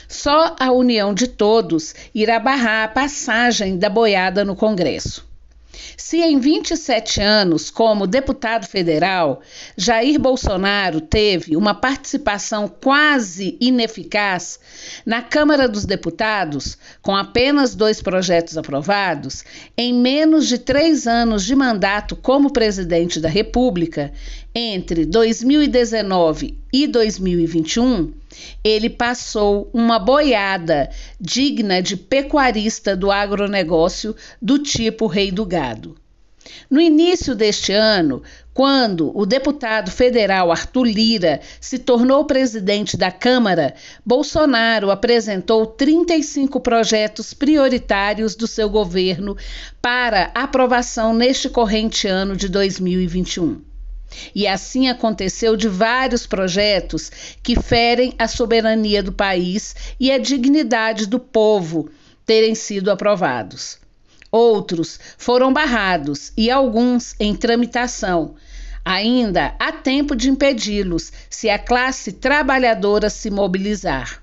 Só a união de todos irá barrar a passagem da boiada no Congresso. Se em 27 anos, como deputado federal, Jair Bolsonaro teve uma participação quase ineficaz na Câmara dos Deputados, com apenas 2 projetos aprovados, em menos de 3 anos de mandato como presidente da República, entre 2019 e 2021, ele passou uma boiada digna de pecuarista do agronegócio do tipo Rei do Gado. No início deste ano, quando o deputado federal Arthur Lira se tornou presidente da Câmara, Bolsonaro apresentou 35 projetos prioritários do seu governo para aprovação neste corrente ano de 2021. E assim aconteceu de vários projetos que ferem a soberania do país e a dignidade do povo terem sido aprovados. Outros foram barrados e alguns em tramitação. Ainda há tempo de impedi-los, se a classe trabalhadora se mobilizar.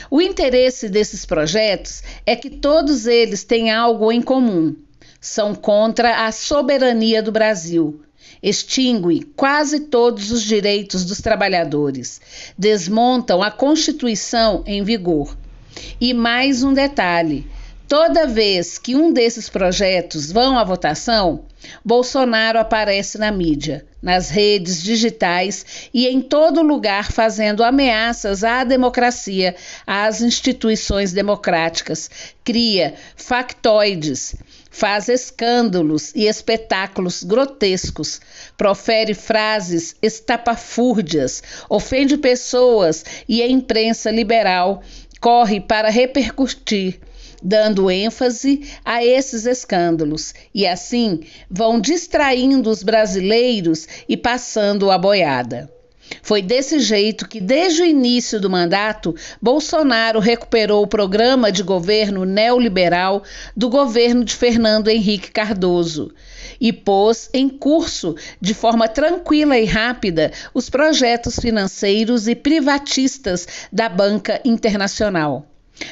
O interesse desses projetos é que todos eles têm algo em comum. São contra a soberania do Brasil. Extingue quase todos os direitos dos trabalhadores, desmontam a Constituição em vigor. E mais um detalhe: toda vez que um desses projetos vão à votação, Bolsonaro aparece na mídia, nas redes digitais e em todo lugar fazendo ameaças à democracia, às instituições democráticas, cria factoides, faz escândalos e espetáculos grotescos, profere frases estapafúrdias, ofende pessoas e a imprensa liberal corre para repercutir, dando ênfase a esses escândalos, e assim vão distraindo os brasileiros e passando a boiada. Foi desse jeito que, desde o início do mandato, Bolsonaro recuperou o programa de governo neoliberal do governo de Fernando Henrique Cardoso e pôs em curso, de forma tranquila e rápida, os projetos financeiros e privatistas da banca internacional.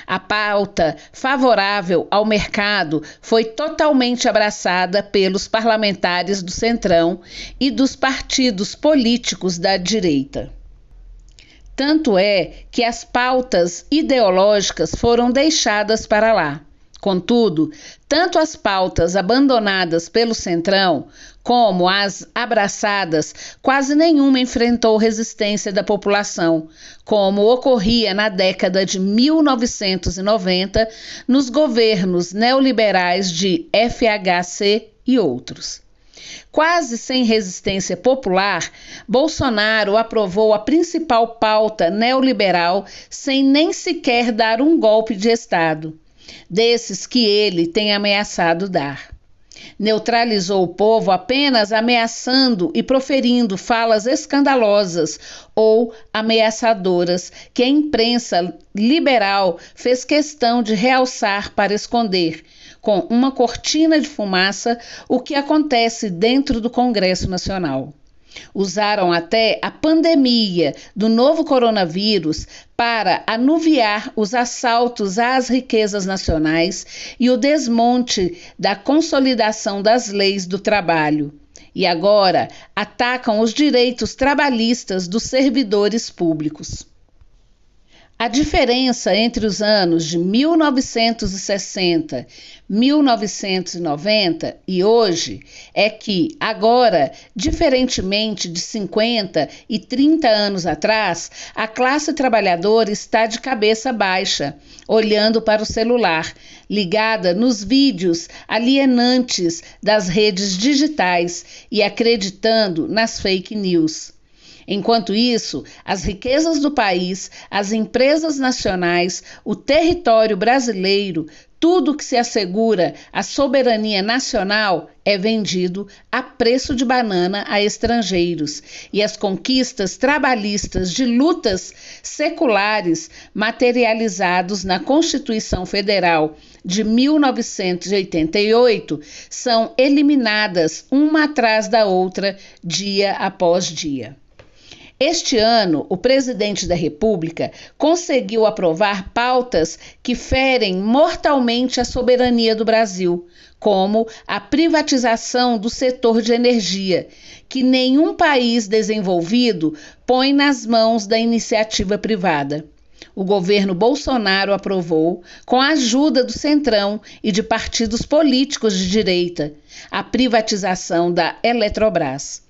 A pauta favorável ao mercado foi totalmente abraçada pelos parlamentares do Centrão e dos partidos políticos da direita. Tanto é que as pautas ideológicas foram deixadas para lá. Contudo, tanto as pautas abandonadas pelo Centrão como as abraçadas, quase nenhuma enfrentou resistência da população, como ocorria na década de 1990 nos governos neoliberais de FHC e outros. Quase sem resistência popular, Bolsonaro aprovou a principal pauta neoliberal sem nem sequer dar um golpe de Estado, desses que ele tem ameaçado dar. Neutralizou o povo apenas ameaçando e proferindo falas escandalosas ou ameaçadoras que a imprensa liberal fez questão de realçar para esconder, com uma cortina de fumaça, o que acontece dentro do Congresso Nacional. Usaram até a pandemia do novo coronavírus para anuviar os assaltos às riquezas nacionais e o desmonte da consolidação das leis do trabalho. E agora atacam os direitos trabalhistas dos servidores públicos. A diferença entre os anos de 1960, 1990 e hoje é que, agora, diferentemente de 50 e 30 anos atrás, a classe trabalhadora está de cabeça baixa, olhando para o celular, ligada nos vídeos alienantes das redes digitais e acreditando nas fake news. Enquanto isso, as riquezas do país, as empresas nacionais, o território brasileiro, tudo que se assegura a soberania nacional é vendido a preço de banana a estrangeiros, e as conquistas trabalhistas de lutas seculares materializados na Constituição Federal de 1988 são eliminadas uma atrás da outra, dia após dia. Este ano, o presidente da República conseguiu aprovar pautas que ferem mortalmente a soberania do Brasil, como a privatização do setor de energia, que nenhum país desenvolvido põe nas mãos da iniciativa privada. O governo Bolsonaro aprovou, com a ajuda do Centrão e de partidos políticos de direita, a privatização da Eletrobras.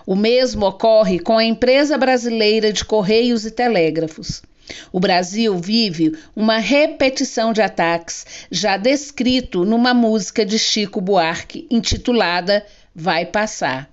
O mesmo ocorre com a Empresa Brasileira de Correios e Telégrafos. O Brasil vive uma repetição de ataques, já descrito numa música de Chico Buarque intitulada Vai Passar.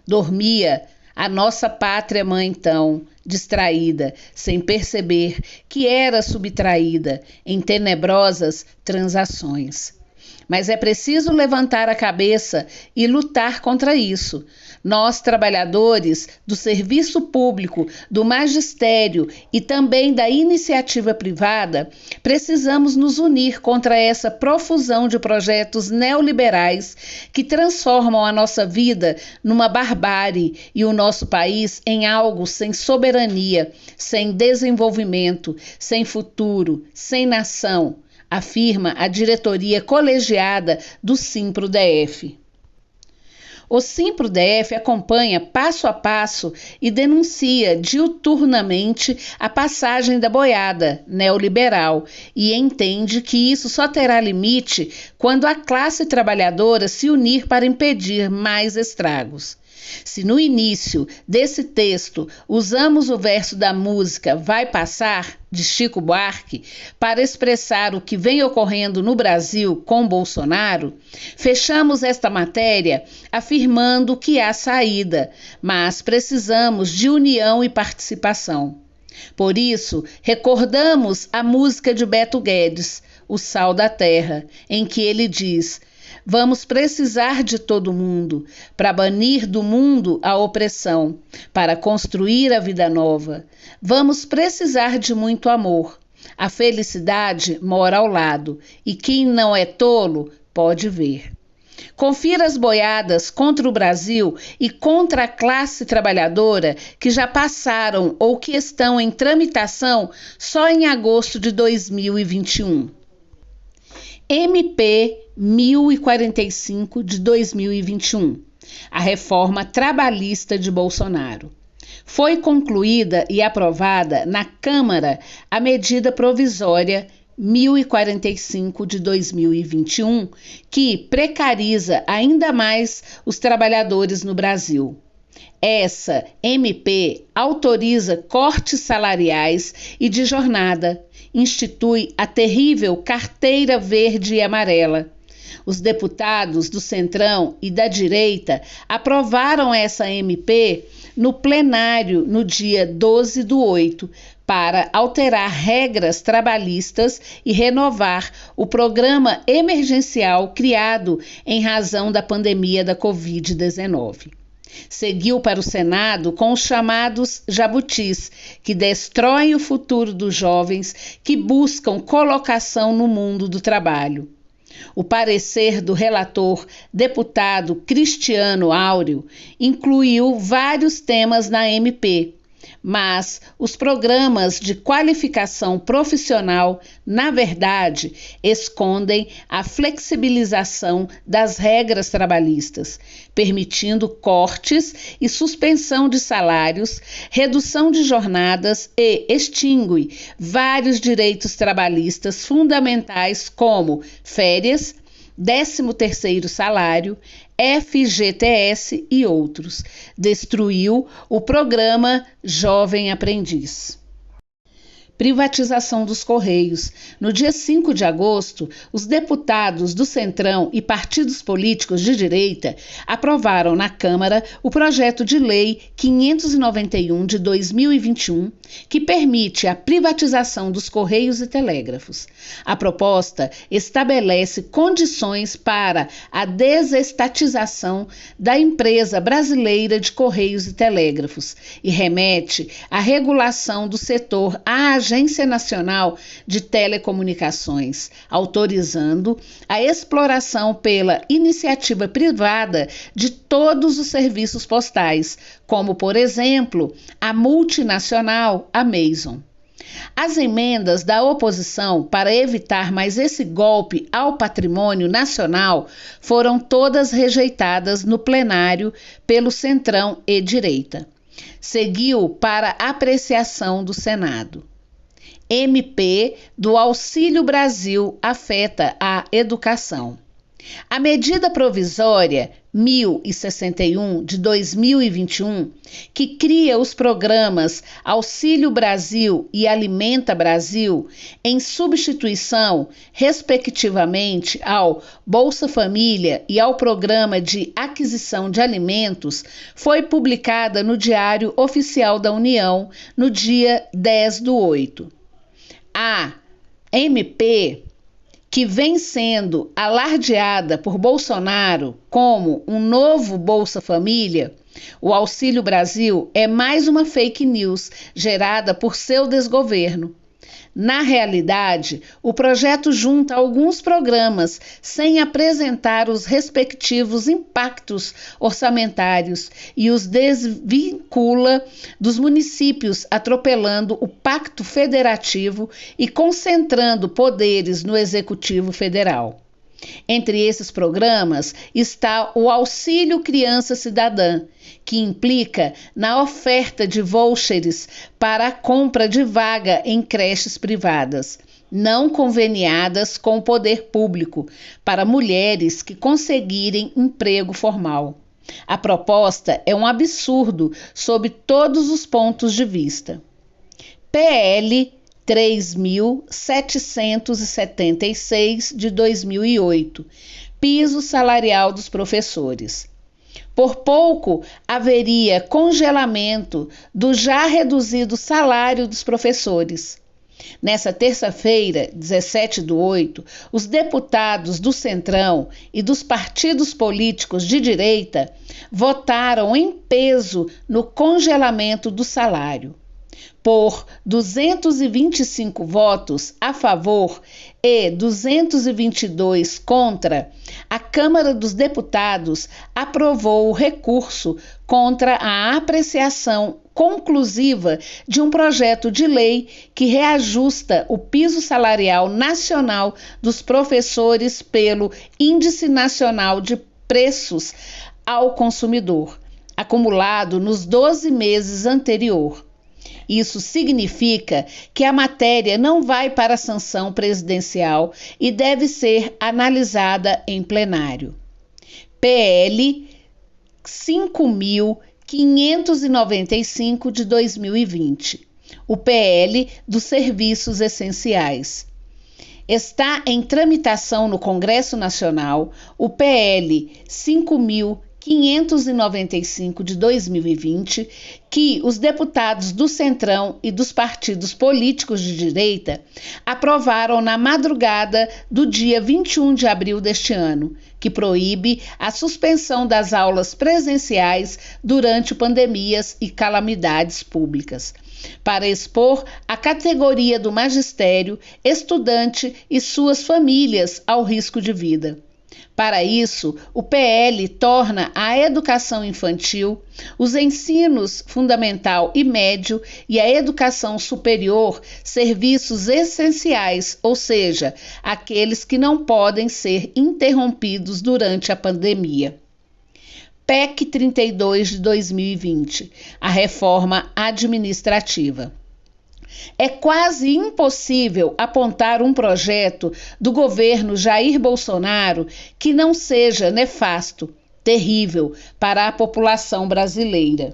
Dormia a nossa pátria mãe então, distraída, sem perceber que era subtraída em tenebrosas transações. Mas é preciso levantar a cabeça e lutar contra isso. Nós, trabalhadores do serviço público, do magistério e também da iniciativa privada, precisamos nos unir contra essa profusão de projetos neoliberais que transformam a nossa vida numa barbárie e o nosso país em algo sem soberania, sem desenvolvimento, sem futuro, sem nação, afirma a diretoria colegiada do Simpro-DF. O Simpro-DF acompanha passo a passo e denuncia diuturnamente a passagem da boiada neoliberal e entende que isso só terá limite quando a classe trabalhadora se unir para impedir mais estragos. Se no início desse texto usamos o verso da música Vai Passar, de Chico Buarque, para expressar o que vem ocorrendo no Brasil com Bolsonaro, fechamos esta matéria afirmando que há saída, mas precisamos de união e participação. Por isso, recordamos a música de Beto Guedes, O Sal da Terra, em que ele diz: vamos precisar de todo mundo para banir do mundo a opressão, para construir a vida nova. Vamos precisar de muito amor. A felicidade mora ao lado e quem não é tolo pode ver. Confira as boiadas contra o Brasil e contra a classe trabalhadora que já passaram ou que estão em tramitação só em agosto de 2021. MP 1045 de 2021, a reforma trabalhista de Bolsonaro. Foi concluída e aprovada na Câmara a medida provisória 1045 de 2021, que precariza ainda mais os trabalhadores no Brasil. Essa MP autoriza cortes salariais e de jornada, institui a terrível carteira verde e amarela. Os deputados do Centrão e da direita aprovaram essa MP no plenário no dia 12/8 para alterar regras trabalhistas e renovar o programa emergencial criado em razão da pandemia da Covid-19. Seguiu para o Senado com os chamados jabutis, que destroem o futuro dos jovens que buscam colocação no mundo do trabalho. O parecer do relator, deputado Cristiano Áureo, incluiu vários temas na MP, mas os programas de qualificação profissional, na verdade, escondem a flexibilização das regras trabalhistas, permitindo cortes e suspensão de salários, redução de jornadas e extingue vários direitos trabalhistas fundamentais como férias, 13º salário, FGTS e outros. Destruiu o programa Jovem Aprendiz. Privatização dos Correios. No dia 5 de agosto, os deputados do Centrão e partidos políticos de direita aprovaram na Câmara o projeto de lei 591 de 2021, que permite a privatização dos Correios e Telégrafos. A proposta estabelece condições para a desestatização da Empresa Brasileira de Correios e Telégrafos e remete à regulação do setor à Agência Nacional de Telecomunicações, autorizando a exploração pela iniciativa privada de todos os serviços postais, como, por exemplo, a multinacional Amazon. As emendas da oposição para evitar mais esse golpe ao patrimônio nacional foram todas rejeitadas no plenário pelo Centrão e direita. Seguiu para apreciação do Senado. MP do Auxílio Brasil afeta a educação. A medida provisória 1061 de 2021, que cria os programas Auxílio Brasil e Alimenta Brasil, em substituição, respectivamente, ao Bolsa Família e ao Programa de Aquisição de Alimentos, foi publicada no Diário Oficial da União no dia 10/8. A MP, que vem sendo alardeada por Bolsonaro como um novo Bolsa Família, o Auxílio Brasil é mais uma fake news gerada por seu desgoverno. Na realidade, o projeto junta alguns programas sem apresentar os respectivos impactos orçamentários e os desvincula dos municípios, atropelando o pacto federativo e concentrando poderes no Executivo Federal. Entre esses programas está o Auxílio Criança Cidadã, que implica na oferta de vouchers para a compra de vaga em creches privadas, não conveniadas com o poder público, para mulheres que conseguirem emprego formal. A proposta é um absurdo sob todos os pontos de vista. PL 3.776 de 2008, piso salarial dos professores. Por pouco haveria congelamento do já reduzido salário dos professores. Nessa terça-feira, 17/8, os deputados do Centrão e dos partidos políticos de direita votaram em peso no congelamento do salário. Por 225 votos a favor e 222 contra, a Câmara dos Deputados aprovou o recurso contra a apreciação conclusiva de um projeto de lei que reajusta o piso salarial nacional dos professores pelo Índice Nacional de Preços ao Consumidor, acumulado nos 12 meses anterior. Isso significa que a matéria não vai para a sanção presidencial e deve ser analisada em plenário. PL 5.595 de 2020. O PL dos Serviços Essenciais. Está em tramitação no Congresso Nacional o PL 5.595 de 2020, que os deputados do Centrão e dos partidos políticos de direita aprovaram na madrugada do dia 21 de abril deste ano, que proíbe a suspensão das aulas presenciais durante pandemias e calamidades públicas, para expor a categoria do magistério, estudante e suas famílias ao risco de vida. Para isso, o PL torna a educação infantil, os ensinos fundamental e médio e a educação superior serviços essenciais, ou seja, aqueles que não podem ser interrompidos durante a pandemia. PEC 32 de 2020, a reforma administrativa. É quase impossível apontar um projeto do governo Jair Bolsonaro que não seja nefasto, terrível para a população brasileira.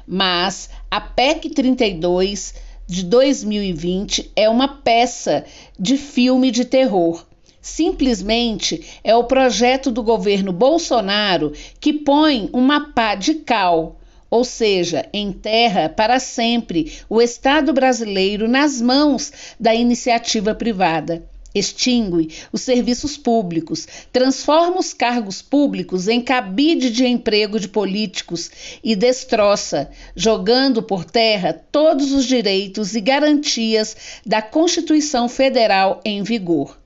Mas a PEC 32 de 2020 é uma peça de filme de terror. Simplesmente é o projeto do governo Bolsonaro que põe uma pá de cal, ou seja, enterra para sempre o Estado brasileiro nas mãos da iniciativa privada extingue os serviços públicos, transforma os cargos públicos em cabide de emprego de políticos e destroça, jogando por terra todos os direitos e garantias da Constituição Federal em vigor.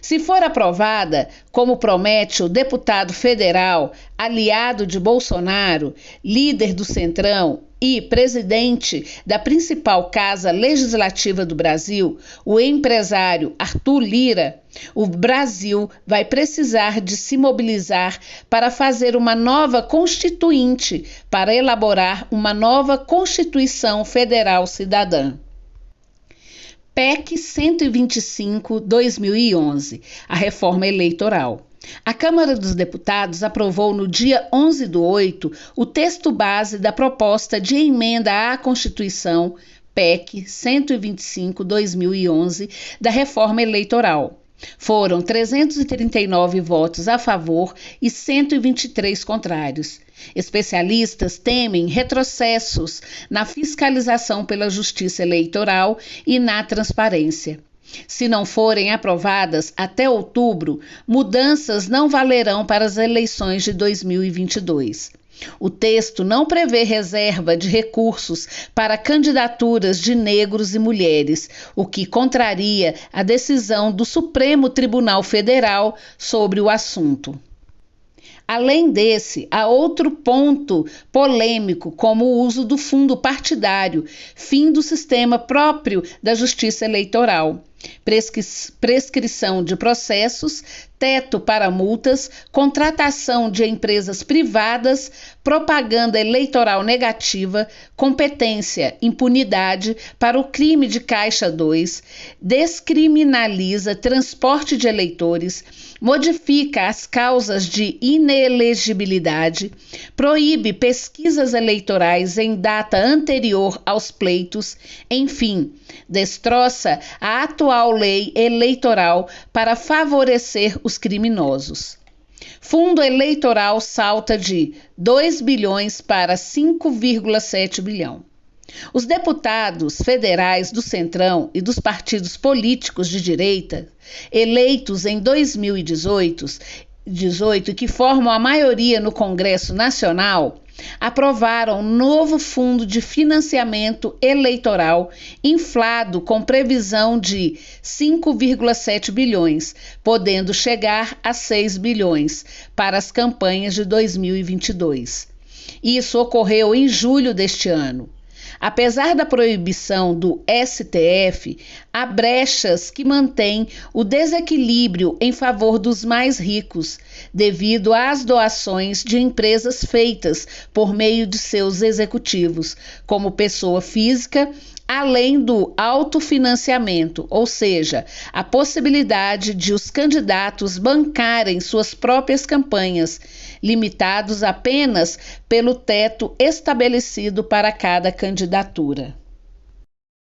Se for aprovada, como promete o deputado federal, aliado de Bolsonaro, líder do Centrão e presidente da principal casa legislativa do Brasil, o empresário Arthur Lira, o Brasil vai precisar de se mobilizar para fazer uma nova constituinte, para elaborar uma nova Constituição Federal Cidadã. PEC 125/2011, a reforma eleitoral. A Câmara dos Deputados aprovou no dia 11/8 o texto base da proposta de emenda à Constituição PEC 125/2011 da reforma eleitoral. Foram 339 votos a favor e 123 contrários. Especialistas temem retrocessos na fiscalização pela Justiça Eleitoral e na transparência. Se não forem aprovadas até outubro, mudanças não valerão para as eleições de 2022. O texto não prevê reserva de recursos para candidaturas de negros e mulheres, o que contraria a decisão do Supremo Tribunal Federal sobre o assunto. Além desse, há outro ponto polêmico, como o uso do fundo partidário, fim do sistema próprio da Justiça Eleitoral, prescrição de processos, teto para multas, contratação de empresas privadas, propaganda eleitoral negativa, competência, impunidade para o crime de Caixa 2, descriminaliza transporte de eleitores, modifica as causas de inelegibilidade, proíbe pesquisas eleitorais em data anterior aos pleitos, enfim, destroça a atual lei eleitoral para favorecer os criminosos. Fundo eleitoral salta de 2 bilhões para 5,7 bilhão. Os deputados federais do Centrão e dos partidos políticos de direita, eleitos em 2018, que formam a maioria no Congresso Nacional, aprovaram um novo fundo de financiamento eleitoral inflado com previsão de 5,7 bilhões, podendo chegar a 6 bilhões para as campanhas de 2022. Isso ocorreu em julho deste ano. Apesar da proibição do STF, há brechas que mantêm o desequilíbrio em favor dos mais ricos, devido às doações de empresas feitas por meio de seus executivos, como pessoa física, além do autofinanciamento, ou seja, a possibilidade de os candidatos bancarem suas próprias campanhas, limitados apenas pelo teto estabelecido para cada candidatura.